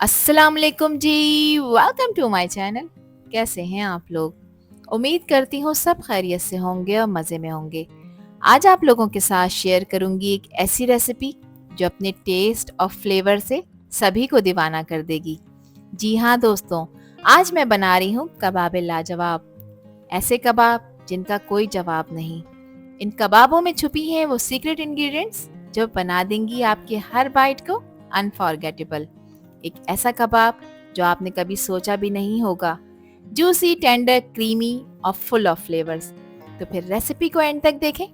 अस्सलाम वालेकुम जी। Welcome to my channel. कैसे हैं आप लोग? उम्मीद करती हूँ सब खैरियत से होंगे और मज़े में होंगे। आज आप लोगों के साथ शेयर करूंगी एक ऐसी रेसिपी जो अपने टेस्ट और फ्लेवर से सभी को दीवाना कर देगी। जी हाँ दोस्तों, आज मैं बना रही हूँ कबाब लाजवाब। ऐसे कबाब जिनका कोई जवाब नहीं। इन कबाबों में छुपी हैं वो सीक्रेट इंग्रेडिएंट्स जो बना देंगी आपके हर बाइट को अनफॉरगेटेबल। एक ऐसा कबाब जो आपने कभी सोचा भी नहीं होगा। जूसी, टेंडर, क्रीमी और फुल ऑफ फ्लेवर्स। तो फिर रेसिपी को एंड तक देखें।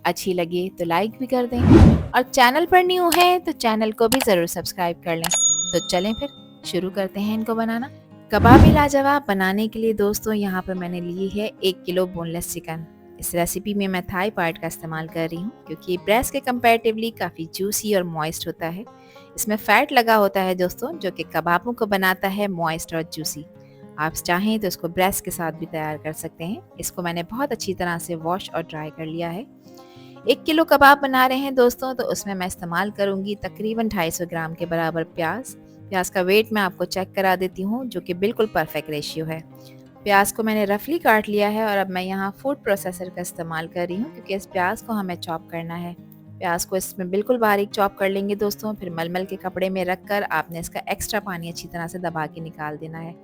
अच्छी लगे तो लाइक भी कर दें और चैनल पर न्यू है तो चैनल को भी ज़रूर सब्सक्राइब कर लें। तो चलें फिर शुरू करते हैं इनको बनाना। कबाब लाजवाब बनाने के लिए दोस्तों यहाँ पर मैंने ली है 1 किलो बोनलेस चिकन। इस रेसिपी में मैं थाई पार्ट का इस्तेमाल कर रही हूँ क्योंकि ब्रेस्ट के कंपैरेटिवली काफ़ी जूसी और मॉइस्ट होता है। इसमें फैट लगा होता है दोस्तों, जो कि कबाबों को बनाता है मॉइस्ट और जूसी। आप चाहें तो इसको ब्रेस्ट के साथ भी तैयार कर सकते हैं। इसको मैंने बहुत अच्छी तरह से वॉश और ड्राई कर लिया है। 1 किलो कबाब बना रहे हैं दोस्तों, तो उसमें मैं इस्तेमाल करूंगी तकरीबन 250 ग्राम के बराबर प्याज। प्याज का वेट मैं आपको चेक करा देती हूँ, जो कि बिल्कुल परफेक्ट रेशियो है। प्याज को मैंने रफली काट लिया है और अब मैं यहाँ फूड प्रोसेसर का इस्तेमाल कर रही हूँ क्योंकि इस प्याज को हमें चॉप करना है। प्याज को इसमें बिल्कुल बारीक चॉप कर लेंगे दोस्तों। फिर मलमल के कपड़े में रख कर आपने इसका एक्स्ट्रा पानी अच्छी तरह से दबा के निकाल देना है।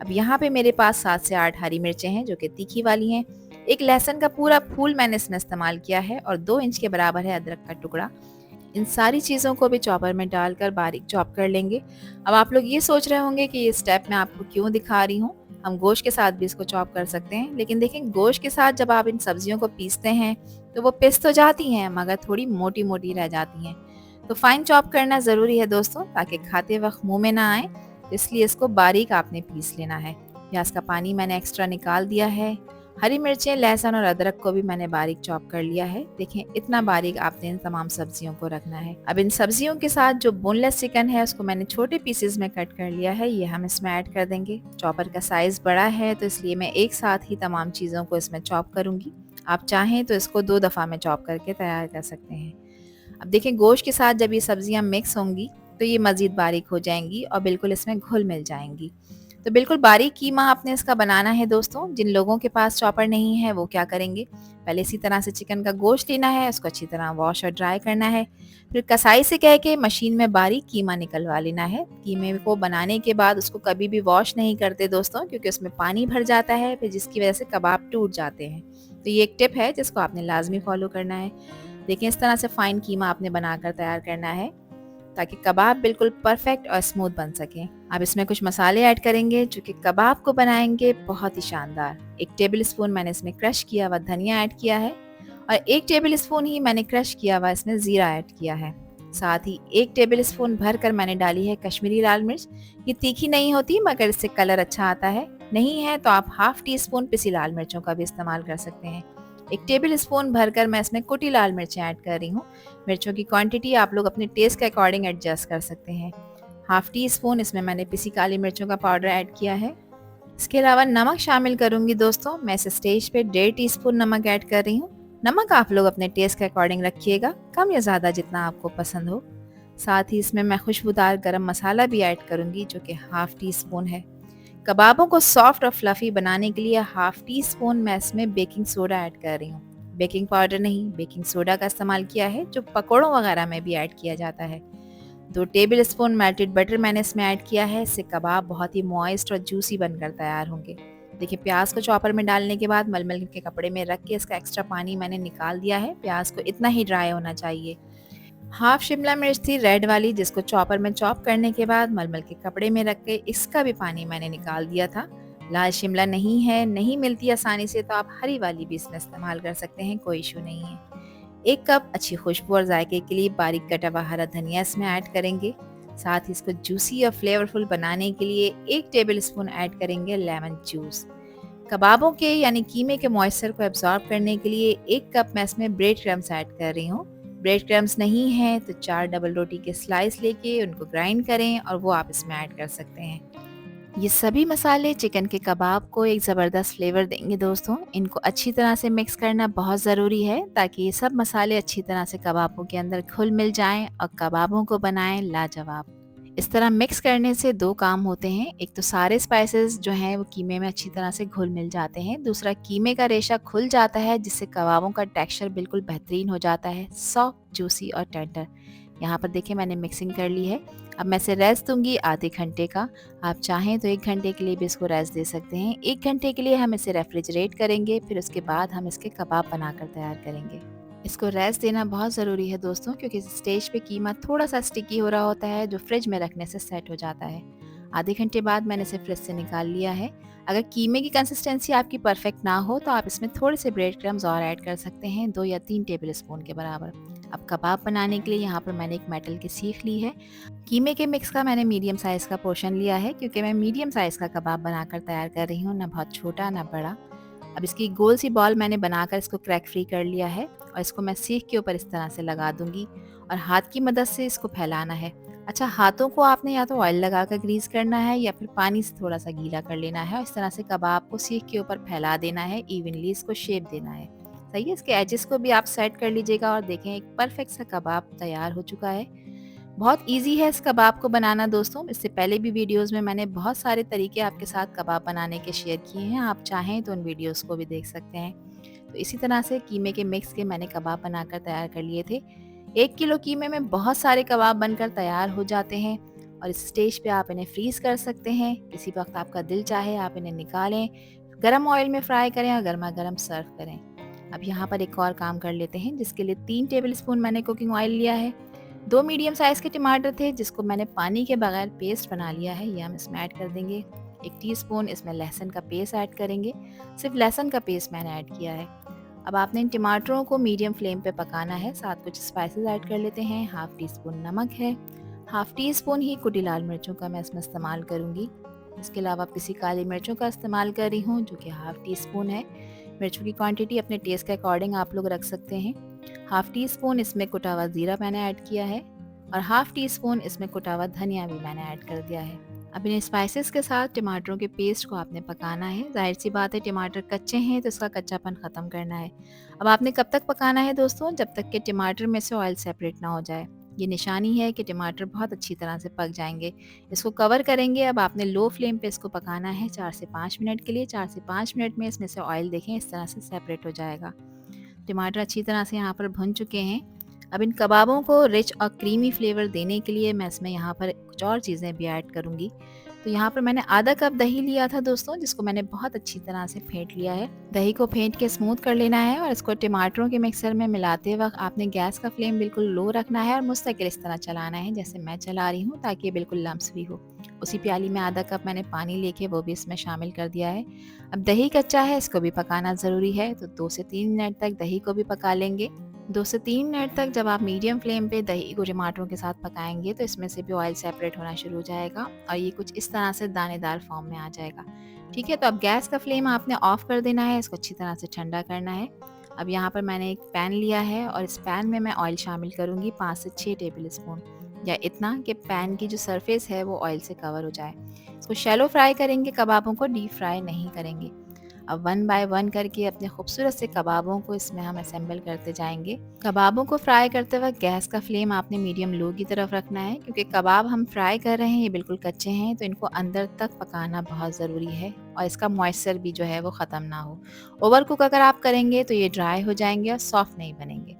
अब यहाँ पे मेरे पास 7 से 8 हरी मिर्चें हैं जो कि तीखी वाली हैं। एक लहसुन का पूरा फूल मैंने इसमें इस्तेमाल किया है और 2 इंच के बराबर है अदरक का टुकड़ा। इन सारी चीज़ों को भी चॉपर में डालकर बारीक चॉप कर लेंगे। अब आप लोग ये सोच रहे होंगे कि ये स्टेप मैं आपको क्यों दिखा रही हूँ। हम गोश्त के साथ भी इसको चॉप कर सकते हैं, लेकिन देखें गोश्त के साथ जब आप इन सब्जियों को पीसते हैं तो वो पिस तो जाती हैं मगर थोड़ी मोटी मोटी रह जाती हैं। तो फाइन चॉप करना ज़रूरी है दोस्तों, ताकि खाते वक्त मुंह में ना आए। तो इसलिए इसको बारीक आपने पीस लेना है। प्याज का पानी मैंने एक्स्ट्रा निकाल दिया है। हरी मिर्चें, लहसुन और अदरक को भी मैंने बारीक चॉप कर लिया है। देखें इतना बारीक आपने इन तमाम सब्जियों को रखना है। अब इन सब्जियों के साथ जो बोनलेस चिकन है उसको मैंने छोटे पीसेस में कट कर लिया है, ये हम इसमें ऐड कर देंगे। चॉपर का साइज बड़ा है तो इसलिए मैं एक साथ ही तमाम चीज़ों को इसमें चॉप करूंगी। आप चाहें तो इसको 2 दफ़ा में चॉप करके तैयार कर सकते हैं। अब देखें गोश्त के साथ जब ये सब्जियां मिक्स होंगी तो ये मज़ीद बारीक हो जाएंगी और बिल्कुल इसमें घुल मिल जाएंगी। तो बिल्कुल बारीक कीमा आपने इसका बनाना है दोस्तों। जिन लोगों के पास चॉपर नहीं है वो क्या करेंगे, पहले इसी तरह से चिकन का गोश्त लेना है, उसको अच्छी तरह वॉश और ड्राई करना है। फिर कसाई से कह के मशीन में बारीक कीमा निकलवा लेना है। कीमे को बनाने के बाद उसको कभी भी वॉश नहीं करते दोस्तों, क्योंकि उसमें पानी भर जाता है, फिर जिसकी वजह से कबाब टूट जाते हैं। तो ये एक टिप है जिसको आपने लाजमी फॉलो करना है। देखिए इस तरह से फाइन कीमा आपने बनाकर तैयार करना है ताकि कबाब बिल्कुल परफेक्ट और स्मूथ बन सके। अब इसमें कुछ मसाले ऐड करेंगे जो कि कबाब को बनाएंगे बहुत ही शानदार। 1 टेबल स्पून मैंने इसमें क्रश किया हुआ धनिया ऐड किया है और 1 टेबल स्पून ही मैंने क्रश किया हुआ इसमें ज़ीरा ऐड किया है। साथ ही 1 टेबल स्पून भर कर मैंने डाली है कश्मीरी लाल मिर्च। ये तीखी नहीं होती मगर इससे कलर अच्छा आता है। नहीं है तो आप हाफ टी स्पून पिसी लाल मिर्चों का भी इस्तेमाल कर सकते हैं। 1 टेबल स्पून भरकर मैं इसमें कुटी लाल मिर्चें ऐड कर रही हूँ। मिर्चों की क्वांटिटी आप लोग अपने टेस्ट के अकॉर्डिंग एडजस्ट कर सकते हैं। हाफ टी स्पून इसमें मैंने पिसी काली मिर्चों का पाउडर ऐड किया है। इसके अलावा नमक शामिल करूंगी दोस्तों। मैं इस स्टेज पे 1.5 टीस्पून नमक ऐड कर रही हूँ। नमक आप लोग अपने टेस्ट के अकॉर्डिंग रखिएगा, कम या ज़्यादा जितना आपको पसंद हो। साथ ही इसमें मैं खुशबूदार गरम मसाला भी ऐड करूंगी जो कि हाफ टी स्पून है। कबाबों को सॉफ्ट और फ्लफी बनाने के लिए हाफ टी स्पून मैं इसमें बेकिंग सोडा ऐड कर रही हूँ। बेकिंग पाउडर नहीं, बेकिंग सोडा का इस्तेमाल किया है जो पकौड़ों वगैरह में भी ऐड किया जाता है। 2 टेबल स्पून मेल्टेड बटर मैंने इसमें ऐड किया है। इससे कबाब बहुत ही मॉइस्ट और जूसी बनकर तैयार होंगे। देखिए प्याज को चॉपर में डालने के बाद मलमल के कपड़े में रख के इसका एक्स्ट्रा पानी मैंने निकाल दिया है। प्याज को इतना ही ड्राई होना चाहिए। हाफ शिमला मिर्च थी रेड वाली, जिसको चॉपर में चॉप करने के बाद मलमल के कपड़े में रख के इसका भी पानी मैंने निकाल दिया था। लाल शिमला नहीं है, नहीं मिलती आसानी से, तो आप हरी वाली भी इसमें इस्तेमाल कर सकते हैं, कोई इशू नहीं है। 1 कप अच्छी खुशबू और जायके के लिए बारीक कटा हुआ हरा धनिया इसमें ऐड करेंगे। साथ ही इसको जूसी और फ्लेवरफुल बनाने के लिए 1 टेबल स्पून ऐड करेंगे लेमन जूस। कबाबों के यानी कीमे के मॉइस्चर को एब्जॉर्ब करने के लिए 1 कप मैं इसमें ब्रेड क्रम्स ऐड कर रही हूँ। ब्रेड क्रम्स नहीं है तो 4 डबल रोटी के स्लाइस लेके उनको ग्राइंड करें और वो आप इसमें ऐड कर सकते हैं। ये सभी मसाले चिकन के कबाब को एक ज़बरदस्त फ्लेवर देंगे दोस्तों। इनको अच्छी तरह से मिक्स करना बहुत ज़रूरी है ताकि ये सब मसाले अच्छी तरह से कबाबों के अंदर घुल मिल जाएं और कबाबों को बनाएं लाजवाब। इस तरह मिक्स करने से 2 काम होते हैं। एक तो सारे स्पाइसेस जो हैं वो कीमे में अच्छी तरह से घुल-मिल जाते हैं। दूसरा कीमे का रेशा खुल जाता है जिससे कबाबों का टेक्सचर बिल्कुल बेहतरीन हो जाता है, सॉफ्ट, जूसी और टेंडर। यहाँ पर देखिए मैंने मिक्सिंग कर ली है। अब मैं इसे रेस्ट दूँगी आधे घंटे का। आप चाहें तो 1 घंटे के लिए भी इसको रेस्ट दे सकते हैं। 1 घंटे के लिए हम इसे रेफ्रिजरेट करेंगे, फिर उसके बाद हम इसके कबाब बनाकर तैयार करेंगे। इसको रेस्ट देना बहुत ज़रूरी है दोस्तों, क्योंकि इस स्टेज पे कीमा थोड़ा-सा स्टिकी हो रहा होता है जो फ्रिज में रखने से सेट हो जाता है। आधे घंटे बाद मैंने इसे फ्रिज से निकाल लिया है। अगर कीमे की कंसिस्टेंसी आपकी परफेक्ट ना हो तो आप इसमें थोड़े से ब्रेड क्रम्स और ऐड कर सकते हैं, 2 या 3 टेबल स्पून के बराबर। अब कबाब बनाने के लिए यहाँ पर मैंने एक मेटल की सीख ली है। कीमे के मिक्स का मैंने मीडियम साइज़ का पोर्शन लिया है, क्योंकि मैं मीडियम साइज़ का कबाब बनाकर तैयार कर रही हूँ, ना बहुत छोटा ना बड़ा। अब इसकी गोल सी बॉल मैंने बनाकर इसको क्रैक फ्री कर लिया है और इसको मैं सीख के ऊपर इस तरह से लगा दूंगी और हाथ की मदद से इसको फैलाना है। अच्छा, हाथों को आपने या तो ऑयल लगाकर ग्रीस करना है या फिर पानी से थोड़ा सा गीला कर लेना है और इस तरह से कबाब को सीख के ऊपर फैला देना है, इवनली इसको शेप देना है। सही है, इसके एजेस को भी आप सेट कर लीजिएगा और देखें एक परफेक्ट सा कबाब तैयार हो चुका है। बहुत ईज़ी है इस कबाब को बनाना दोस्तों। इससे पहले भी वीडियोज़ में मैंने बहुत सारे तरीके आपके साथ कबाब बनाने के शेयर किए हैं। आप चाहें तो उन वीडियोज़ को भी देख सकते हैं। तो इसी तरह से कीमे के मिक्स के मैंने कबाब बनाकर तैयार कर लिए थे। 1 किलो कीमे में बहुत सारे कबाब बनकर तैयार हो जाते हैं और इस स्टेज पे आप इन्हें फ्रीज़ कर सकते हैं। किसी वक़्त आपका दिल चाहे आप इन्हें निकालें, गरम ऑयल में फ्राई करें और गरमा-गरम सर्व करें। अब यहाँ पर एक और काम कर लेते हैं, जिसके लिए 3 टेबल स्पून मैंने कुकिंग ऑयल लिया है। 2 मीडियम साइज़ के टमाटर थे जिसको मैंने पानी के बगैर पेस्ट बना लिया है, ये हम इसमें ऐड कर देंगे। 1 टीस्पून इसमें लहसुन का पेस्ट ऐड करेंगे, सिर्फ लहसुन का पेस्ट मैंने ऐड किया है। अब आपने इन टमाटरों को मीडियम फ्लेम पे पकाना है। साथ कुछ स्पाइसेस ऐड कर लेते हैं। हाफ टी स्पून नमक है, हाफ टी स्पून ही कुटी लाल मिर्चों का मैं इसमें इस्तेमाल करूँगी। इसके अलावा पिसी काली मिर्चों का इस्तेमाल कर रही हूँ जो कि हाफ टी स्पून है। मिर्चों की क्वांटिटी अपने टेस्ट के अकॉर्डिंग आप लोग रख सकते हैं। हाफ टी स्पून इसमें कुटा हुआ ज़ीरा मैंने ऐड किया है और हाफ टी स्पून इसमें कुटा हुआ धनिया भी मैंने ऐड कर दिया है। अब इन स्पाइसेस के साथ टमाटरों के पेस्ट को आपने पकाना है। ज़ाहिर सी बात है, टमाटर कच्चे हैं तो इसका कच्चापन ख़त्म करना है। अब आपने कब तक पकाना है दोस्तों? जब तक कि टमाटर में से ऑयल सेपरेट ना हो जाए। ये निशानी है कि टमाटर बहुत अच्छी तरह से पक जाएंगे। इसको कवर करेंगे। अब आपने लो फ्लेम पे इसको पकाना है 4 से 5 मिनट के लिए। 4 से 5 मिनट में इसमें से ऑयल देखें इस तरह से सेपरेट हो जाएगा। टमाटर अच्छी तरह से यहाँ पर भुन चुके हैं। अब इन कबाबों को रिच और क्रीमी फ्लेवर देने के लिए मैं इसमें यहाँ पर कुछ और चीज़ें भी ऐड करूँगी। तो यहाँ पर मैंने आधा कप दही लिया था दोस्तों, जिसको मैंने बहुत अच्छी तरह से फेंट लिया है। दही को फेंट के स्मूथ कर लेना है और इसको टमाटरों के मिक्सर में मिलाते वक्त आपने गैस का फ्लेम बिल्कुल लो रखना है और मुस्तकिल इस तरह चलाना है जैसे मैं चला रही हूँ, ताकि ये बिल्कुल लम्स फ्री हो। उसी प्याली में आधा कप मैंने पानी लेके वो भी इसमें शामिल कर दिया है। अब दही कच्चा है, इसको भी पकाना ज़रूरी है, तो 2 से 3 मिनट तक दही को भी पका लेंगे। 2 से 3 मिनट तक जब आप मीडियम फ्लेम पे दही को टमाटरों के साथ पकाएंगे तो इसमें से भी ऑयल सेपरेट होना शुरू हो जाएगा और ये कुछ इस तरह से दानेदार फॉर्म में आ जाएगा। ठीक है, तो अब गैस का फ्लेम आपने ऑफ कर देना है, इसको अच्छी तरह से ठंडा करना है। अब यहाँ पर मैंने एक पैन लिया है और इस पैन में मैं ऑयल शामिल करूँगी 5 से 6 टेबल स्पून, या इतना कि पैन की जो सरफेस है वो ऑयल से कवर हो जाए। इसको शैलो फ्राई करेंगे, कबाबों को डीप फ्राई नहीं करेंगे। अब 1 बाय 1 करके अपने खूबसूरत से कबाबों को इसमें हम असेंबल करते जाएंगे। कबाबों को फ्राई करते वक्त गैस का फ्लेम आपने मीडियम लो की तरफ रखना है, क्योंकि कबाब हम फ्राई कर रहे हैं ये बिल्कुल कच्चे हैं, तो इनको अंदर तक पकाना बहुत ज़रूरी है और इसका मॉइस्चर भी जो है वो ख़त्म ना हो। ओवर कुक अगर आप करेंगे तो ये ड्राई हो जाएंगे और सॉफ्ट नहीं बनेंगे।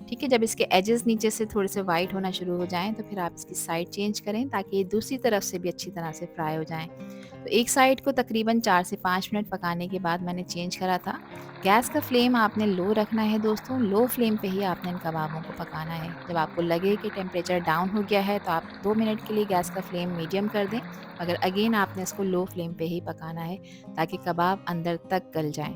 ठीक है, जब इसके एजेस नीचे से थोड़े से वाइट होना शुरू हो जाएं तो फिर आप इसकी साइड चेंज करें, ताकि ये दूसरी तरफ से भी अच्छी तरह से फ्राई हो जाएं। तो एक साइड को तकरीबन 4 से 5 मिनट पकाने के बाद मैंने चेंज करा था। गैस का फ्लेम आपने लो रखना है दोस्तों, लो फ्लेम पे ही आपने इन कबाबों को पकाना है। जब आपको लगे कि टेम्परेचर डाउन हो गया है तो आप 2 मिनट के लिए गैस का फ्लेम मीडियम कर दें, मगर अगेन आपने इसको लो फ्लेम पे ही पकाना है ताकि कबाब अंदर तक गल जाएँ।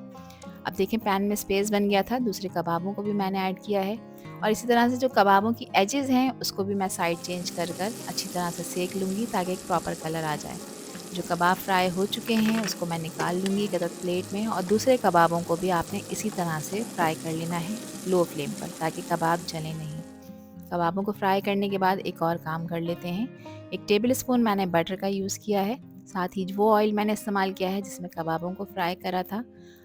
अब देखें पैन में स्पेस बन गया था, दूसरे कबाबों को भी मैंने ऐड किया है और इसी तरह से जो कबाबों की एजेस हैं उसको भी मैं साइड चेंज कर अच्छी तरह से सेक लूँगी, ताकि एक प्रॉपर कलर आ जाए। जो कबाब फ्राई हो चुके हैं उसको मैं निकाल लूँगी एक अदद प्लेट में और दूसरे कबाबों को भी आपने इसी तरह से फ्राई कर लेना है लो फ्लेम पर, ताकि कबाब जले नहीं। कबाबों को फ्राई करने के बाद एक और काम कर लेते हैं। 1 टेबल स्पून मैंने बटर का यूज़ किया है, साथ ही वो ऑयल मैंने इस्तेमाल किया है जिसमें कबाबों को फ्राई करा था।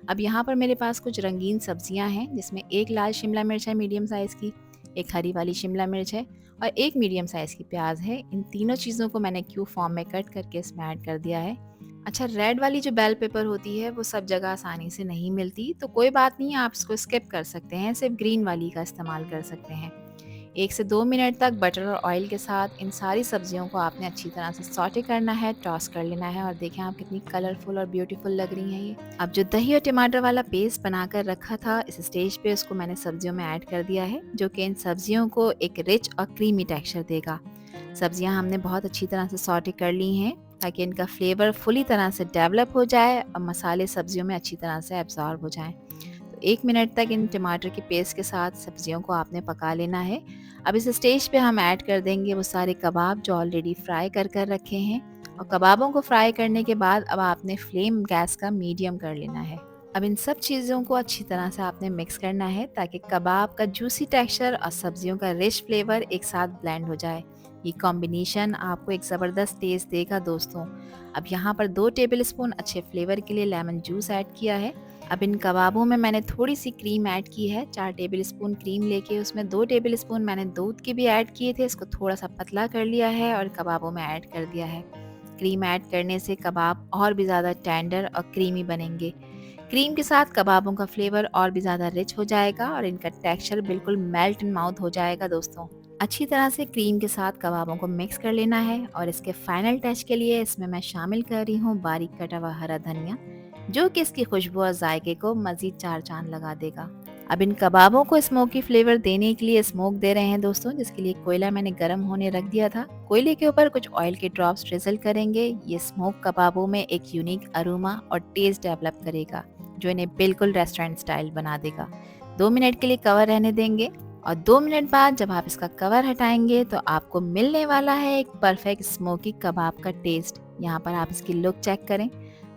अब यहाँ पर मेरे पास कुछ रंगीन सब्जियाँ हैं, जिसमें 1 लाल शिमला मिर्च है मीडियम साइज़ की, एक हरी वाली शिमला मिर्च है और एक मीडियम साइज़ की प्याज है। इन तीनों चीज़ों को मैंने क्यूब फॉर्म में कट करके इसमें ऐड कर दिया है। अच्छा, रेड वाली जो बेल पेपर होती है वो सब जगह आसानी से नहीं मिलती, तो कोई बात नहीं, आप इसको स्किप कर सकते हैं, सिर्फ ग्रीन वाली का इस्तेमाल कर सकते हैं। 1 से 2 मिनट तक बटर और ऑयल के साथ इन सारी सब्जियों को आपने अच्छी तरह से सॉटे करना है, टॉस कर लेना है। और देखें आप कितनी कलरफुल और ब्यूटीफुल लग रही हैं ये। अब जो दही और टमाटर वाला पेस्ट बनाकर रखा था, इस स्टेज पे उसको मैंने सब्जियों में ऐड कर दिया है, जो कि इन सब्जियों को एक रिच और क्रीमी टेक्सचर देगा। सब्जियां हमने बहुत अच्छी तरह से सॉटे कर ली हैं ताकि इनका फ्लेवर फुली तरह से डेवलप हो जाए और मसाले सब्जियों में अच्छी तरह से एब्जॉर्ब हो जाएं। तो 1 मिनट तक इन टमाटर की पेस्ट के साथ सब्जियों को आपने पका लेना है। अब इस स्टेज पे हम ऐड कर देंगे वो सारे कबाब जो ऑलरेडी फ्राई कर रखे हैं। और कबाबों को फ्राई करने के बाद अब आपने फ्लेम गैस का मीडियम कर लेना है। अब इन सब चीज़ों को अच्छी तरह से आपने मिक्स करना है ताकि कबाब का जूसी टेक्सचर और सब्जियों का रिच फ्लेवर एक साथ ब्लेंड हो जाए। ये कॉम्बिनेशन आपको एक ज़बरदस्त टेस्ट देगा दोस्तों। अब यहाँ पर 2 टेबल स्पून अच्छे फ्लेवर के लिए लेमन जूस ऐड किया है। अब इन कबाबों में मैंने थोड़ी सी क्रीम ऐड की है। 4 टेबल स्पून क्रीम लेके उसमें 2 टेबल स्पून मैंने दूध के भी ऐड किए थे। इसको थोड़ा सा पतला कर लिया है और कबाबों में ऐड कर दिया है। क्रीम ऐड करने से कबाब और भी ज़्यादा टेंडर और क्रीमी बनेंगे। क्रीम के साथ कबाबों का फ्लेवर और भी ज़्यादा रिच हो जाएगा और इनका टेक्सचर बिल्कुल मेल्ट इन माउथ हो जाएगा दोस्तों। अच्छी तरह से क्रीम के साथ कबाबों को मिक्स कर लेना है और इसके फाइनल टच के लिए इसमें मैं शामिल कर रही हूँ बारीक कटा हुआ हरा धनिया, जो कि इसकी खुशबू और जायके को मज़ीद 4 चांद लगा देगा। अब इन कबाबों को स्मोकी फ्लेवर देने के लिए स्मोक दे रहे हैं दोस्तों, जिसके लिए कोयला मैंने गर्म होने रख दिया था। कोयले के ऊपर कुछ ऑयल के ड्रॉप्स ड्रिजल करेंगे। ये स्मोक कबाबों में एक यूनिक अरोमा और टेस्ट डेवलप करेगा, जो इन्हें बिल्कुल रेस्टोरेंट स्टाइल बना देगा। 2 मिनट के लिए कवर रहने देंगे और 2 मिनट बाद जब आप इसका कवर हटाएंगे तो आपको मिलने वाला है एक परफेक्ट स्मोकी कबाब का टेस्ट। यहाँ पर आप इसकी लुक चेक करें,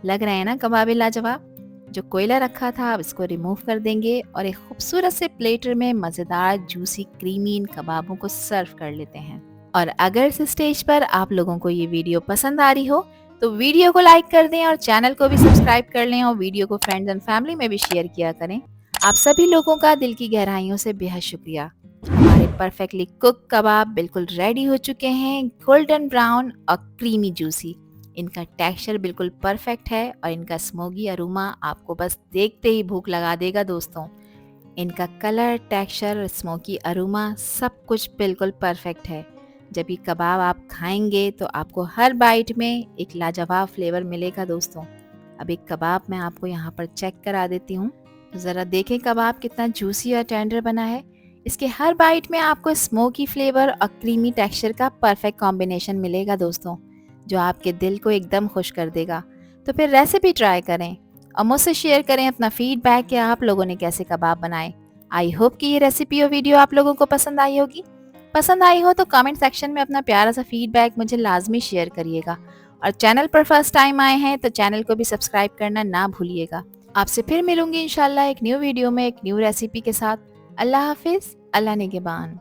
लग रहे हैं ना कबाबे लाजवाब। जो कोयला रखा था अब इसको रिमूव कर देंगे और एक खूबसूरत से प्लेटर में मज़ेदार जूसी क्रीमी इन कबाबों को सर्व कर लेते हैं। और अगर इस स्टेज पर आप लोगों को ये वीडियो पसंद आ रही हो तो वीडियो को लाइक कर दें और चैनल को भी सब्सक्राइब कर लें और वीडियो को फ्रेंड्स एंड फैमिली में भी शेयर किया करें। आप सभी लोगों का दिल की गहराइयों से बेहद शुक्रिया। हमारे परफेक्टली कुक कबाब बिल्कुल रेडी हो चुके हैं, गोल्डन ब्राउन और क्रीमी जूसी। इनका टेक्सचर बिल्कुल परफेक्ट है और इनका स्मोकी अरोमा आपको बस देखते ही भूख लगा देगा दोस्तों। इनका कलर, टेक्सचर और स्मोकी अरोमा सब कुछ बिल्कुल परफेक्ट है। जब ये कबाब आप खाएंगे तो आपको हर बाइट में एक लाजवाब फ्लेवर मिलेगा दोस्तों। अब एक कबाब मैं आपको यहाँ पर चेक करा देती हूँ, ज़रा देखें कबाब कितना जूसी और टेंडर बना है। इसके हर बाइट में आपको स्मोकी फ्लेवर और क्रीमी टेक्सचर का परफेक्ट कॉम्बिनेशन मिलेगा दोस्तों, जो आपके दिल को एकदम खुश कर देगा। तो फिर रेसिपी ट्राई करें और मुझसे शेयर करें अपना फीडबैक कि आप लोगों ने कैसे कबाब बनाए। आई होप कि ये रेसिपी और वीडियो आप लोगों को पसंद आई होगी। पसंद आई हो तो कमेंट सेक्शन में अपना प्यारा सा फीडबैक मुझे लाजमी शेयर करिएगा। और चैनल पर फर्स्ट टाइम आए हैं तो चैनल को भी सब्सक्राइब करना ना भूलिएगा। आपसे फिर मिलूंगी इंशाल्लाह एक न्यू वीडियो में एक न्यू रेसिपी के साथ। अल्लाह हाफिज़, अल्लाह निगहबान।